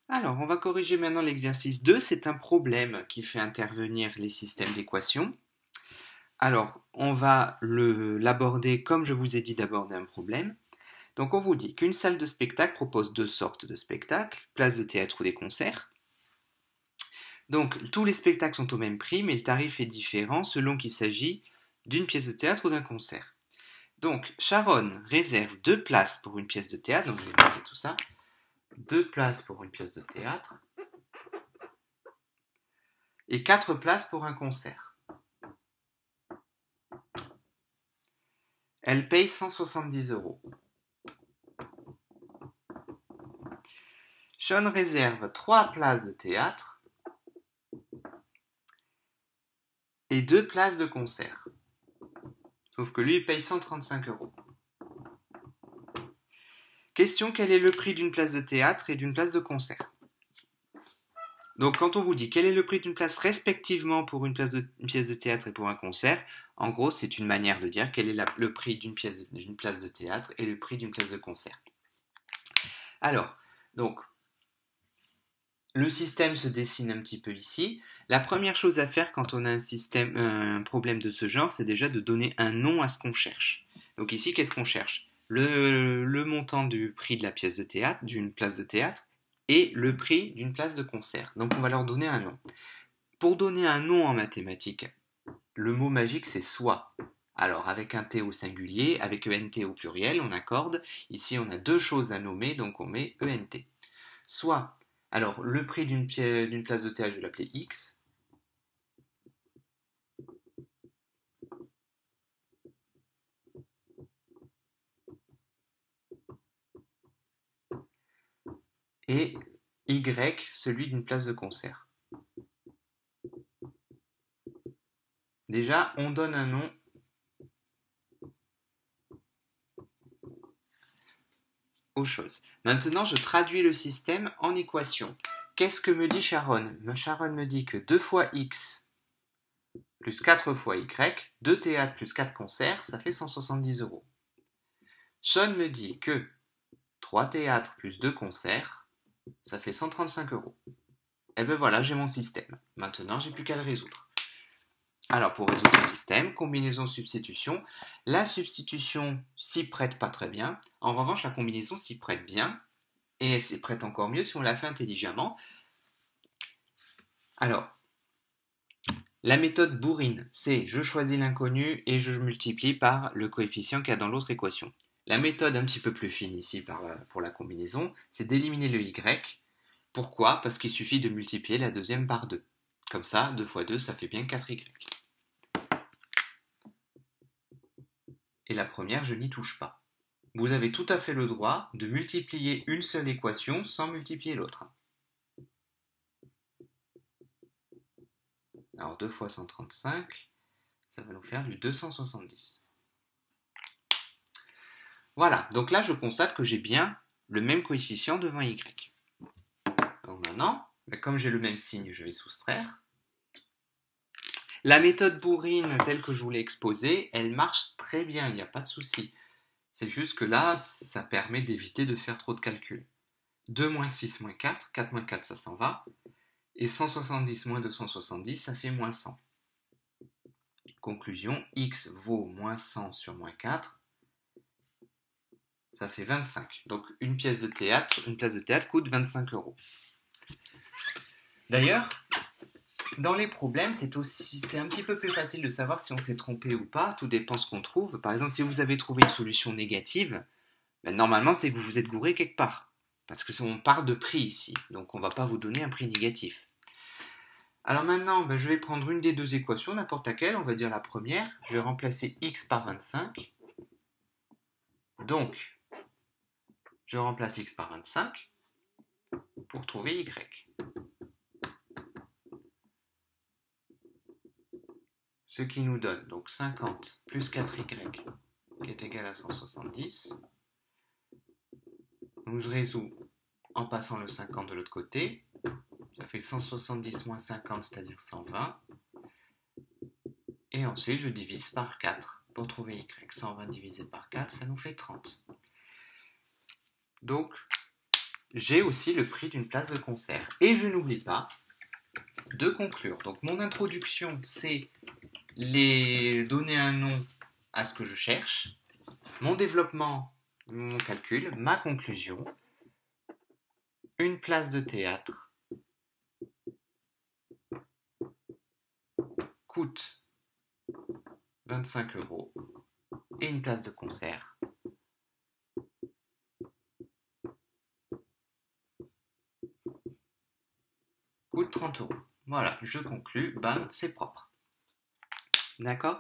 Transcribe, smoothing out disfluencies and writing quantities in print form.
Alors, on va corriger maintenant l'exercice 2. C'est un problème qui fait intervenir les systèmes d'équations. Alors, on va l'aborder comme je vous ai dit d'aborder un problème. Donc, on vous dit qu'une salle de spectacle propose deux sortes de spectacles, place de théâtre ou des concerts. Donc, tous les spectacles sont au même prix, mais le tarif est différent selon qu'il s'agit d'une pièce de théâtre ou d'un concert. Donc, Sharon réserve 2 places pour une pièce de théâtre. Donc, je vais noter tout ça. 2 places pour une pièce de théâtre. Et 4 places pour un concert. Elle paye 170 euros. Sean réserve 3 places de théâtre et 2 places de concert. Sauf que lui, il paye 135 euros. Question, quel est le prix d'une place de théâtre et d'une place de concert? Donc, quand on vous dit quel est le prix d'une place respectivement pour une pièce de théâtre et pour un concert, en gros, c'est une manière de dire quel est le prix d'une place de théâtre et le prix d'une place de concert. Alors, donc, le système se dessine un petit peu ici. La première chose à faire quand on a un problème de ce genre, c'est déjà de donner un nom à ce qu'on cherche. Donc ici, qu'est-ce qu'on cherche? Le montant du prix de la pièce de théâtre, d'une place de théâtre, et le prix d'une place de concert. Donc on va leur donner un nom. Pour donner un nom en mathématiques, le mot magique c'est soit. Alors avec un T au singulier, avec ENT au pluriel, on accorde. Ici on a deux choses à nommer, donc on met ENT. Soit. Alors, le prix d'une place de théâtre, je vais l'appeler X. Et Y, celui d'une place de concert. Déjà, on donne un nom aux choses. Maintenant, je traduis le système en équation. Qu'est-ce que me dit Sharon? Sharon me dit que 2 fois X plus 4 fois Y, 2 théâtres plus 4 concerts, ça fait 170 euros. Sean me dit que 3 théâtres plus 2 concerts, ça fait 135 euros. Et ben voilà, j'ai mon système. Maintenant, j'ai plus qu'à le résoudre. Alors, pour résoudre le système, combinaison-substitution. La substitution s'y prête pas très bien. En revanche, la combinaison s'y prête bien. Et elle s'y prête encore mieux si on la fait intelligemment. Alors, la méthode bourrine, c'est je choisis l'inconnu et je multiplie par le coefficient qu'il y a dans l'autre équation. La méthode un petit peu plus fine ici pour la combinaison, c'est d'éliminer le y. Pourquoi? Parce qu'il suffit de multiplier la deuxième par 2. Comme ça, 2 fois 2, ça fait bien 4y. Et la première, je n'y touche pas. Vous avez tout à fait le droit de multiplier une seule équation sans multiplier l'autre. Alors 2 fois 135, ça va nous faire du 270. Voilà, donc là je constate que j'ai bien le même coefficient devant y. Donc maintenant, comme j'ai le même signe, je vais soustraire. La méthode bourrine, telle que je vous l'ai exposée, elle marche très bien, il n'y a pas de souci. C'est juste que là, ça permet d'éviter de faire trop de calculs. 2 moins 6 moins 4, 4 moins 4, ça s'en va. Et 170 moins 270, ça fait moins 100. Conclusion, x vaut moins 100 sur moins 4, ça fait 25. Donc une place de théâtre coûte 25 euros. D'ailleurs, dans les problèmes, c'est un petit peu plus facile de savoir si on s'est trompé ou pas, tout dépend ce qu'on trouve. Par exemple, si vous avez trouvé une solution négative, normalement c'est que vous vous êtes gouré quelque part. Parce qu'on parle de prix ici, donc on ne va pas vous donner un prix négatif. Alors maintenant, je vais prendre une des deux équations, n'importe laquelle, on va dire la première. Je vais remplacer x par 25. Donc, je remplace x par 25 pour trouver y. Ce qui nous donne donc 50 plus 4y qui est égal à 170. Donc je résous en passant le 50 de l'autre côté. Ça fait 170 moins 50, c'est-à-dire 120. Et ensuite, je divise par 4 pour trouver y. 120 divisé par 4, ça nous fait 30. Donc, j'ai aussi le prix d'une place de concert. Et je n'oublie pas de conclure. Donc mon introduction, c'est donner un nom à ce que je cherche. Mon développement, mon calcul, ma conclusion. Une place de théâtre coûte 25 € et une place de concert coûte 30 €. Voilà, je conclus, c'est propre. D'accord ?